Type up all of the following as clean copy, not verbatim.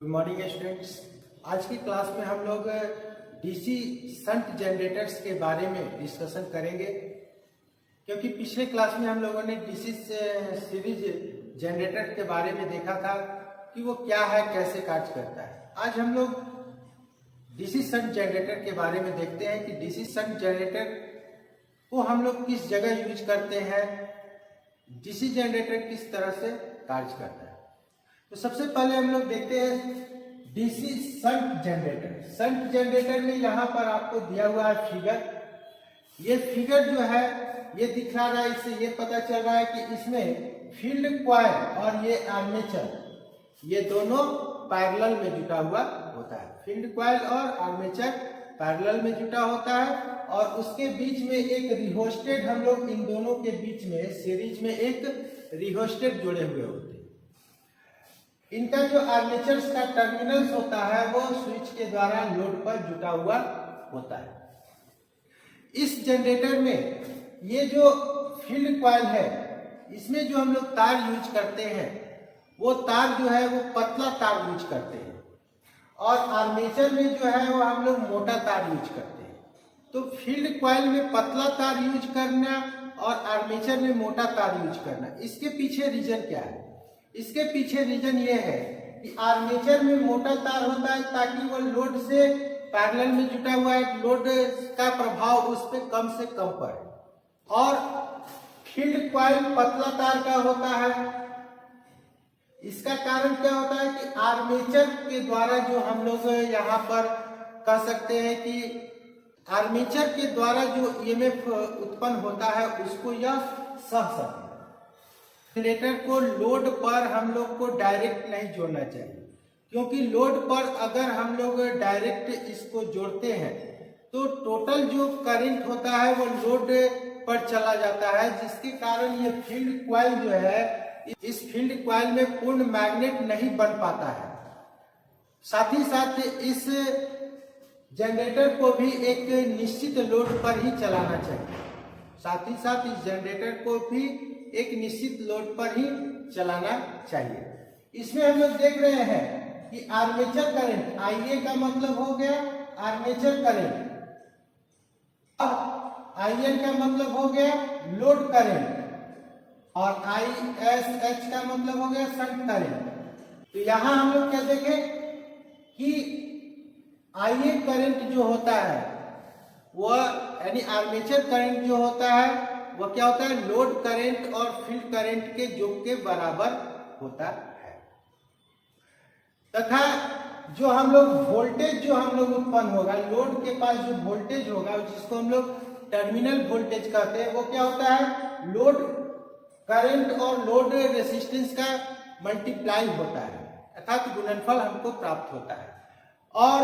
Good morning students. आज की class में हम लोग डीसी शंट जनरेटर्स के बारे में डिस्कशन करेंगे, क्योंकि पिछले क्लास में हम लोगों ने डीसी सीरीज जनरेटर के बारे में देखा था कि वो क्या है, कैसे कार्य करता है। आज हम लोग डीसी शंट जनरेटर के बारे में देखते हैं कि डीसी शंट जनरेटर को हम लोग किस जगह यूज करते हैं, डीसी जनरेटर किस तरह से कार्य करता है। तो सबसे पहले हम लोग देखते हैं DC shunt generator. Shunt generator में यहाँ पर आपको दिया हुआ है फिगर। ये फिगर जो है ये दिखा रहा है, इससे ये पता चल रहा है कि इसमें फील्ड कॉइल और ये आर्मेचर, ये दोनों पैरेलल में जुटा हुआ होता है। फील्ड कॉइल और आर्मेचर पैरेलल में जुटा होता है और उसके बीच में एक रिहोस्टेट, हम लोग इन दोनों के बीच में सीरीज में एक रिहोस्टेट जोड़े हुए होते हैं। इनका जो आर्मेचर्स का टर्मिनल्स होता है वो स्विच के द्वारा लोड पर जुटा हुआ होता है। इस जनरेटर में ये जो फील्ड कॉइल है, इसमें जो हम लोग तार यूज करते हैं वो तार जो है वो पतला तार यूज करते हैं और आर्मेचर में जो है वो हम लोग मोटा तार यूज करते हैं। तो फील्ड कॉइल में पतला तार यूज करना और आर्मेचर में मोटा तार यूज करना, इसके पीछे रीजन क्या है? इसके पीछे रीजन ये है कि आर्मेचर में मोटा तार होता है ताकि वो लोड से पैरेलल में जुटा हुआ है, लोड का प्रभाव उस पर कम से कम पड़े। और फील्ड कॉइल पतला तार का होता है। इसका कारण क्या होता है कि आर्मेचर के द्वारा जो हम लोग यहाँ पर कह सकते हैं कि आर्मेचर के द्वारा जो ईएमएफ उत्पन्न होता है उसको यह सह सकता है। जनरेटर को लोड पर हम लोग को डायरेक्ट नहीं जोड़ना चाहिए, क्योंकि लोड पर अगर हम लोग डायरेक्ट इसको जोड़ते हैं तो टोटल जो करंट होता है वो लोड पर चला जाता है, जिसके कारण ये फील्ड कॉइल जो है, इस फील्ड कॉइल में पूर्ण मैग्नेट नहीं बन पाता है। साथ ही साथ इस जनरेटर को भी एक निश्चित लोड पर ही चलाना चाहिए। साथ ही साथ इस जनरेटर को भी एक निश्चित लोड पर ही चलाना चाहिए। इसमें हम लोग देख रहे हैं कि आर्मेचर करंट, आईए का मतलब हो गया आर्मेचर करंट, और आईएन का मतलब हो गया लोड करंट, और आईएसएच का मतलब हो गया शंट करंट। तो यहाँ हम लोग क्या देखें कि आईए करंट जो होता है वह यानी आर्मेचर करंट जो होता है वो क्या होता है, लोड करंट और फील्ड करंट के योग के बराबर होता है। तथा जो हम लोग वोल्टेज जो हम लोग उत्पन्न होगा, लोड के पास जो वोल्टेज होगा जिसको हम लोग टर्मिनल वोल्टेज कहते हैं, वो क्या होता है, लोड करंट और लोड रेसिस्टेंस का मल्टीप्लाई होता है, अर्थात गुणनफल हमको प्राप्त होता है। और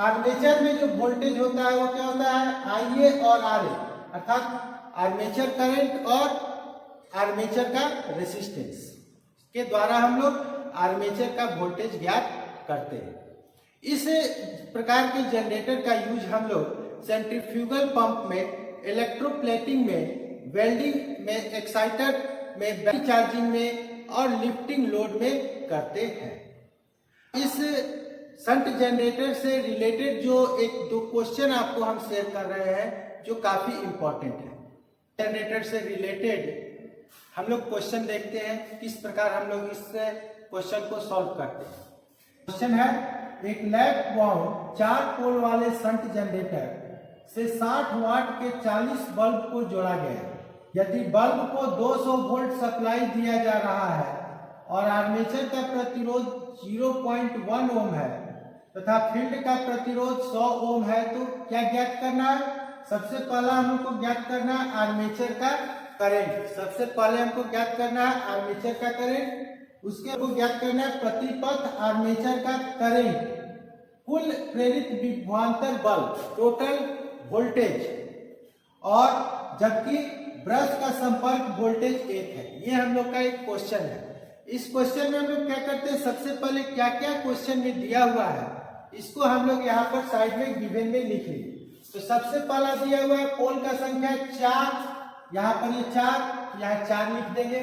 आर्मेचर में जो वोल्टेज होता है वो क्या होता है, आईए और आरए, अर्थात आर्मेचर करंट और आर्मेचर का रेसिस्टेंस के द्वारा हम लोग आर्मेचर का वोल्टेज ज्ञात करते हैं। इस प्रकार के जनरेटर का यूज हम लोग सेंट्रीफ्यूगल पंप में, इलेक्ट्रोप्लेटिंग में, वेल्डिंग में, एक्साइटर में, बैटरी चार्जिंग में और लिफ्टिंग लोड में करते हैं। इस शंट जनरेटर से रिलेटेड जो एक दो क्वेश्चन आपको हम शेयर कर रहे हैं जो काफी इंपॉर्टेंट है। जनरेटर से रिलेटेड हम लोग क्वेश्चन देखते हैं, किस प्रकार हम लोग इस क्वेश्चन को सॉल्व करते हैं। क्वेश्चन है, एक लैप वाउंड 4 पोल वाले शंट जनरेटर से 60 वाट के 40 बल्ब को जोड़ा गया। यदि बल्ब को 200 वोल्ट सप्लाई दिया जा रहा है और आर्मेचर का प्रतिरोध 0.1 ओम है तथा फील्ड का प्रतिरोध 100 ओम है, तो क्या ज्ञात करना है? सबसे पहला हमको ज्ञात करना है आर्मेचर का करंट। सबसे पहले हमको ज्ञात करना है आर्मेचर का करंट, उसके हमको ज्ञात करना है प्रति पथ आर्मेचर का करंट, कुल प्रेरित विभवांतर बल, टोटल वोल्टेज, और जबकि ब्रश का संपर्क वोल्टेज 1 है। ये हम लोग का एक क्वेश्चन है। इस क्वेश्चन में हम लोग क्या करते हैं, सबसे पहले क्या क्या क्वेश्चन में दिया हुआ है इसको हम लोग यहाँ पर साइड में गिवन में लिख लेंगे। तो सबसे पहला दिया हुआ है पोल का संख्या 4, यहाँ पर ये 4, यहाँ 4 लिख देंगे।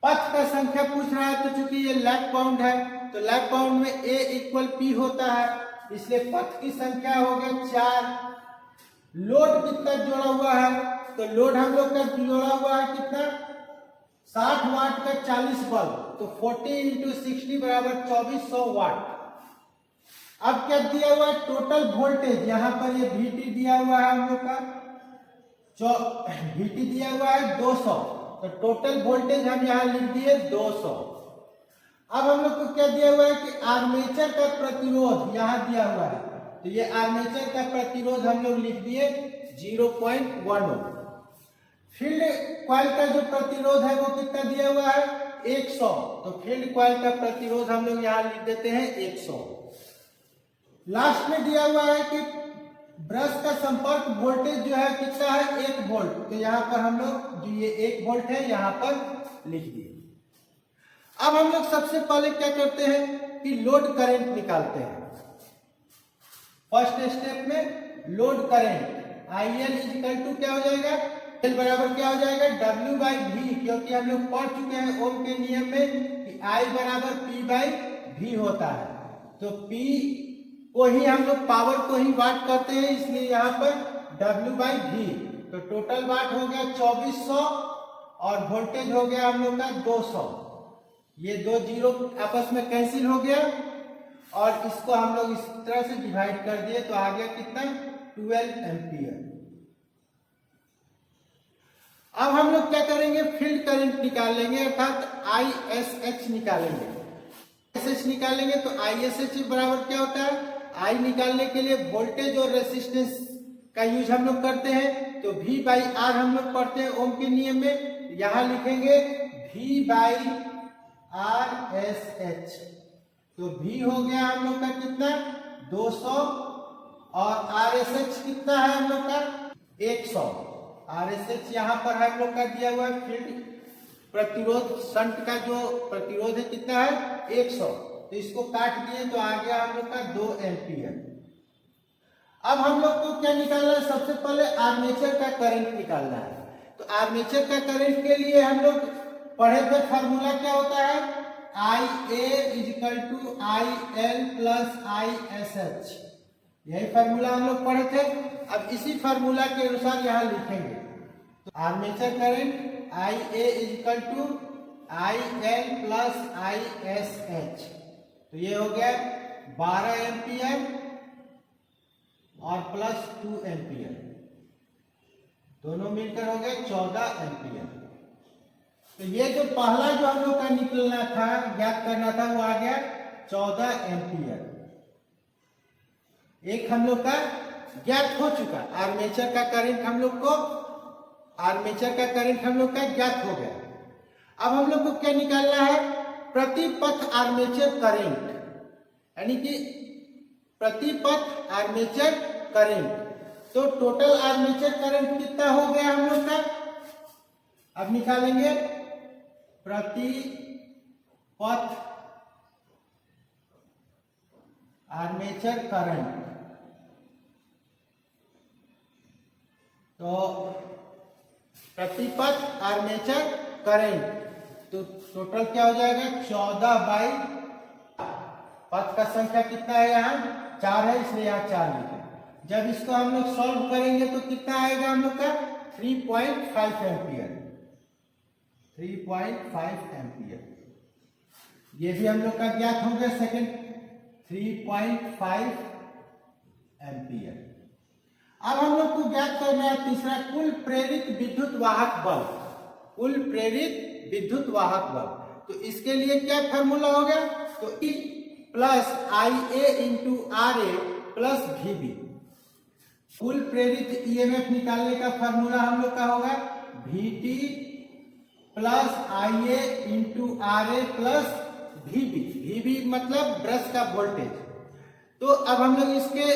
पथ का संख्या पूछ रहा है, तो चूंकि ये लैप वाउंड है तो लैप बाउंड में A इक्वल P होता है, इसलिए पथ की संख्या हो गया 4। लोड कितना जोड़ा हुआ है, तो लोड हम लोग का जोड़ा हुआ है कितना, 60 वाट का 40 बल्ब, तो 40 इंटू 60 बराबर 2400 वाट। अब क्या दिया हुआ है, टोटल वोल्टेज, यहाँ पर ये VT दिया हुआ है हम लोग का, VT दिया हुआ है 200, तो टोटल वोल्टेज हम यहाँ लिख दिए 200। अब हम लोग को क्या दिया हुआ है कि आर्मेचर का प्रतिरोध यहाँ दिया हुआ है, तो ये आर्मेचर का प्रतिरोध हम लोग लिख दिए 0.1 ओम। फील्ड कॉइल का जो प्रतिरोध है वो कितना दिया हुआ है 100, तो फील्ड कॉइल का प्रतिरोध हम लोग यहाँ लिख देते हैं 100। लास्ट में दिया हुआ है कि ब्रश का संपर्क वोल्टेज जो है कितना है 1 वोल्ट, तो यहाँ पर हम लोग जो ये 1 वोल्ट है यहाँ पर लिख दिए। अब हम लोग सबसे पहले क्या करते हैं कि लोड करंट निकालते हैं। फर्स्ट स्टेप में load current IL equal to क्या हो जाएगा, L बराबर क्या हो जाएगा W बाई V, क्योंकि हम लोग पढ़ चुके हैं ओम के नियम में कि I बराबर P बाई V होता है, तो P को ही हम लोग पावर को ही वाट करते हैं, इसलिए यहाँ पर W बाई V, तो टोटल वाट हो गया 2400 और वोल्टेज हो गया हम लोग का 200। ये दो जीरो आपस में कैंसिल हो गया और इसको हम लोग इस तरह से डिवाइड कर दिए, तो आ गया कितना 12 एम्पियर। अब हम लोग क्या करेंगे, फील्ड करंट निकाल लेंगे, अर्थात ISH निकालेंगे। ISH निकालेंगे तो ISH बराबर क्या होता है, I निकालने के लिए वोल्टेज और रेसिस्टेंस का यूज हम लोग करते हैं, तो V बाई R हम लोग पढ़ते हैं ओम के नियम में, यहां लिखेंगे V बाई RSH, तो V हो गया हम लोग का कितना 200 और RSH कितना है हम लोग का 100। RSH यहाँ पर हम लोग का दिया हुआ है फील्ड प्रतिरोध, शंट का जो प्रतिरोध है कितना है 100, तो इसको काट दिए तो आ गया हम लोग का 2 एम्पियर। अब हम लोग को क्या निकालना है, सबसे पहले आर्मेचर का करंट निकालना है। तो आर्मेचर का करंट के लिए हम लोग पढ़े थे, फार्मूला क्या होता है IA equal to IL plus ISH, यही फार्मूला हम लोग पढ़े थे। अब इसी फार्मूला के अनुसार यहाँ लिखेंगे, तो armature current IA equal to IL plus ISH, तो ये हो गया 12 एम्पियर और प्लस 2 एम्पियर, दोनों मिलकर हो गए 14 एम्पियर। तो ये जो पहला जो हम लोग का निकलना था, ज्ञात करना था, वो आ गया 14 एम्पियर। एक हम लोग का ज्ञात हो चुका, आर्मेचर का करंट हम लोग को, आर्मेचर का करंट हम लोग का ज्ञात हो गया। अब हम लोग को क्या निकालना है, प्रति पथ आर्मेचर करंट, यानी कि प्रति पथ आर्मेचर करंट। तो टोटल आर्मेचर करंट कितना हो गया हम लोग का, अब निकालेंगे प्रति पथ आर्मेचर करंट। तो प्रति पथ आर्मेचर करंट, तो टोटल क्या हो जाएगा 14 बाई, पथ का संख्या कितना है यहाँ 4 है, इसलिए यहाँ 4 लिखे। जब इसको हम लोग सॉल्व करेंगे तो कितना आएगा हम लोग का 3.5 एम्पियर, 3.5 एम्पियर। ये भी हम लोग का ज्ञात हो गया सेकंड, 3.5 एम्पियर। अब हम लोग को ज्ञात करना है तीसरा, कुल प्रेरित विद्युत वाहक बल, कुल प्रेरित विद्युत वाहक बल। तो इसके लिए क्या फार्मूला हो गया, तो E plus IA into RA plus VB। कुल प्रेरित EMF निकालने का फार्मूला हम लोग का होगा VT plus IA into RA plus VB। VB मतलब ब्रश का वोल्टेज। तो अब हम लोग इसके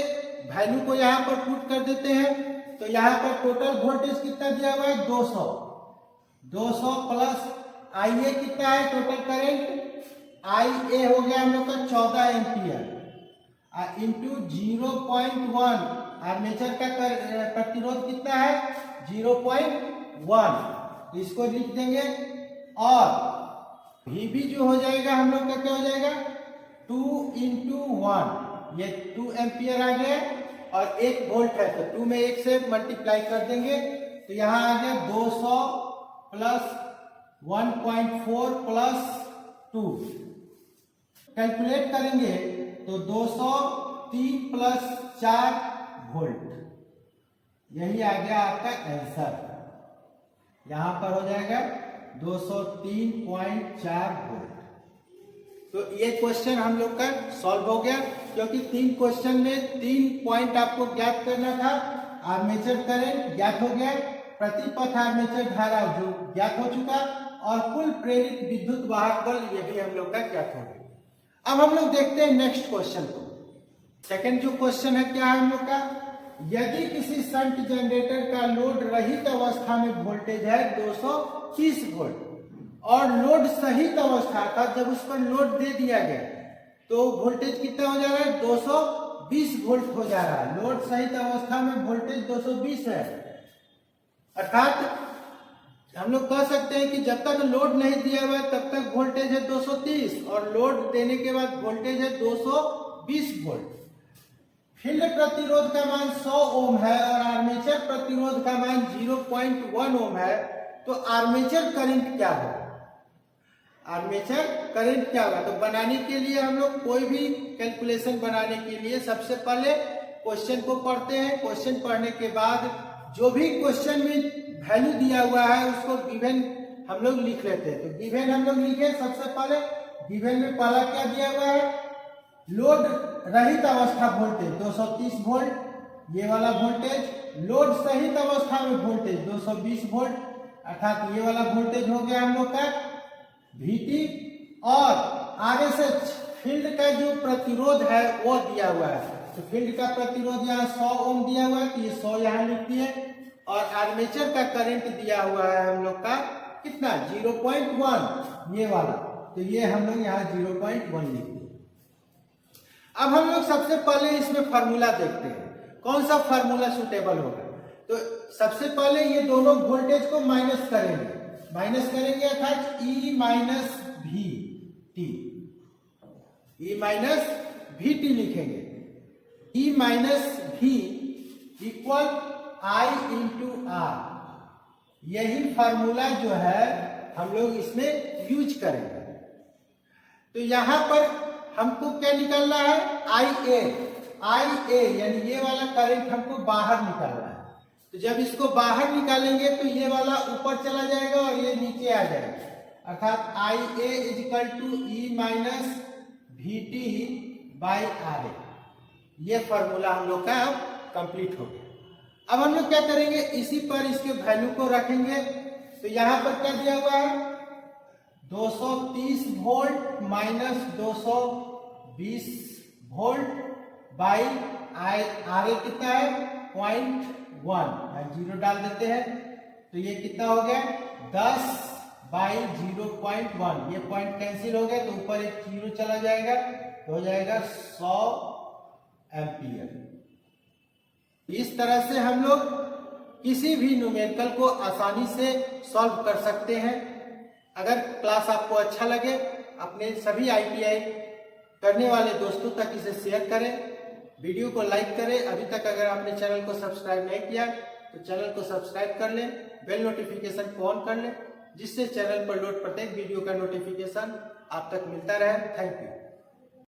वैल्यू को यहाँ पर पुट कर देते हैं, तो यहाँ पर टोटल वोल्टेज कितना दिया हुआ है 200, 200 प्लस IA कितना है टोटल करंट, IA हो गया हम लोग का 14 एम्पियर इंटू 0.1, आर्मेचर का प्रतिरोध कितना है 0.1, इसको लिख देंगे। और VB जो हो जाएगा हम लोग का क्या हो जाएगा 2 इंटू 1, ये 2 एम्पियर आ गया और 1 वोल्ट है तो 2 में 1 से मल्टीप्लाई कर देंगे तो यहाँ आ गया 200 प्लस 1.4 प्लस 2। कैलकुलेट करेंगे तो 203 प्लस 4 वोल्ट, यही आ गया आपका आंसर। यहां पर हो जाएगा 203.4 वोल्ट। तो ये क्वेश्चन हम लोग का सॉल्व हो गया, क्योंकि 3 क्वेश्चन में 3 पॉइंट आपको ज्ञात करना था। आर्मेचर करंट ज्ञात हो गया, प्रति पथ आर्मेचर धारा जो ज्ञात हो चुका, और कुल प्रेरित विद्युत वाहक बल ये भी हम लोग का ज्ञात हो गया। अब हम लोग देखते हैं नेक्स्ट क्वेश्चन को। सेकंड जो क्वेश्चन है क्या है हम लोग का, यदि किसी शंट जनरेटर का लोड रहित अवस्था में वोल्टेज है 230 वोल्ट और लोड सहित अवस्था अर्थात जब उस पर लोड दे दिया गया तो वोल्टेज कितना हो जा रहा है, 220 वोल्ट हो जा रहा है। लोड सहित अवस्था में वोल्टेज 220 है, अर्थात हम लोग कह सकते हैं कि जब तक लोड नहीं दिया हुआ तब तक वोल्टेज है 230 और लोड देने के बाद वोल्टेज है 220 वोल्ट। फील्ड प्रतिरोध का मान 100 ओम है और आर्मेचर प्रतिरोध का मान 0.1 ओम है, तो आर्मेचर करंट क्या होगा? आर्मेचर करंट क्या होगा? तो बनाने के लिए हम लोग कोई भी कैलकुलेशन बनाने के लिए सबसे पहले क्वेश्चन को पढ़ते हैं। क्वेश्चन पढ़ने के बाद जो भी क्वेश्चन में वैल्यू दिया हुआ है उसको गिवन हम लोग लिख लेते हैं। तो गिवन हम लोग लिखे सबसे पहले, गिवन में पहला क्या दिया हुआ है, लोड रहित अवस्था वोल्टेज 230 वोल्ट, ये वाला वोल्टेज। लोड सहित अवस्था में वोल्टेज 220 वोल्ट, अर्थात ये वाला वोल्टेज हो गया हम लोग का VT, और RSH फील्ड का जो प्रतिरोध है वो दिया हुआ है। तो फील्ड का प्रतिरोध यहाँ 100 ओम दिया हुआ है तो ये 100 यहाँ लिख दिए, और आर्मेचर का करंट दिया हुआ है हम लोग का कितना, 0.1 ये वाला, तो ये हम लोग यहाँ 0.1 लिख दिए। अब हम लोग सबसे पहले इसमें फार्मूला देखते हैं, कौन सा फार्मूला सुटेबल होगा। तो सबसे पहले ये दोनों वोल्टेज को माइनस करेंगे अर्थात E minus VT, E minus VT लिखेंगे। E minus V equal I into R, यही फार्मूला जो है हम लोग इसमें यूज करेंगे। तो यहां पर हमको क्या निकालना है, IA यानी ये वाला करंट हमको बाहर निकालना है। तो जब इसको बाहर निकालेंगे तो ये वाला ऊपर चला जाएगा और ये नीचे आ जाएगा, अर्थात IA equal to E minus VT by RA। ये फॉर्मूला हम लोग का अब कंप्लीट हो गया। अब हम लोग क्या करेंगे, इसी पर इसके वैल्यू को रखेंगे। तो यहां पर क्या दिया हुआ है, 230 volt minus 220 volt by RA कितना है 0.1, 0 डाल देते हैं तो ये कितना हो गया 10 बाई 0.1, ये पॉइंट कैंसिल हो गया तो ऊपर एक 0 चला जाएगा तो हो जाएगा 100 एम्पियर। इस तरह से हम लोग किसी भी न्यूमेरिकल को आसानी से सॉल्व कर सकते हैं। अगर क्लास आपको अच्छा लगे अपने सभी ITI करने वाले दोस्तों तक इसे शेयर करें, वीडियो को लाइक करें। अभी तक अगर आपने चैनल को सब्सक्राइब नहीं किया तो चैनल को सब्सक्राइब कर लें, बेल नोटिफिकेशन को ऑन कर लें, जिससे चैनल पर लोड प्रत्येक वीडियो का नोटिफिकेशन आप तक मिलता रहे। Thank you.